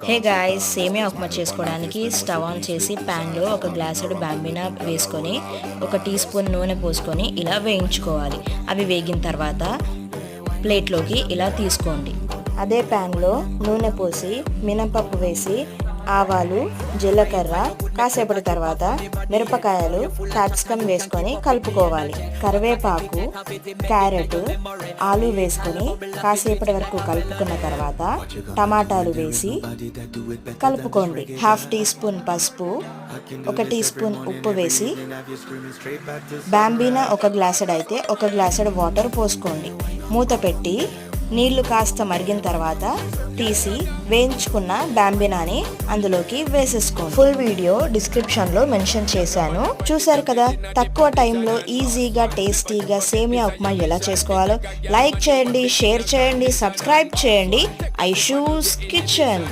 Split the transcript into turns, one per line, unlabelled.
Hey guys, సేమియా ఉప్మా చేసుకోవడానికి stove on చేసి ప్యాన్లో ఒక గ్లాసుడు బాంబినా వేసుకొని 1 టీ స్పూన్ నూనె పోసుకొని ఇలా వేయించుకోవాలి. అవి వేగిన తర్వాత ప్లేట్లోకి ఇలా తీసుకోండి. అదే ప్యాన్లో నూనె పోసి మినపప్పు వేసి ఆవాలు, జీలకర్ర, కాసేపటి తర్వాత మిరపకాయలు, క్యాప్సికమ్ వేసుకొని కలుపుకోవాలి. కరివేపాకు, క్యారెట్, ఆలు వేసుకొని కాసేపటి వరకు కలుపుకున్న తర్వాత టమాటాలు వేసి కలుపుకోండి. 1/2 టీ స్పూన్ పసుపు, 1 టీ స్పూన్ ఉప్పు వేసి బాంబినా 1 గ్లాసుడు అయితే 1 గ్లాసుడు వాటర్ పోసుకోండి. మూత పెట్టి నీళ్లు కాస్త మరిగిన తర్వాత తీసి వేయించుకున్న బాంబినాని అందులోకి వేసేసుకోండి. ఫుల్ వీడియో డిస్క్రిప్షన్లో మెన్షన్ చేశాను, చూసారు కదా. తక్కువ టైంలో ఈజీగా టేస్టీగా సేమియా ఉప్మా ఎలా చేసుకోవాలో లైక్ చేయండి, షేర్ చేయండి, సబ్స్క్రైబ్ చేయండి. ఐషూస్ కిచెన్.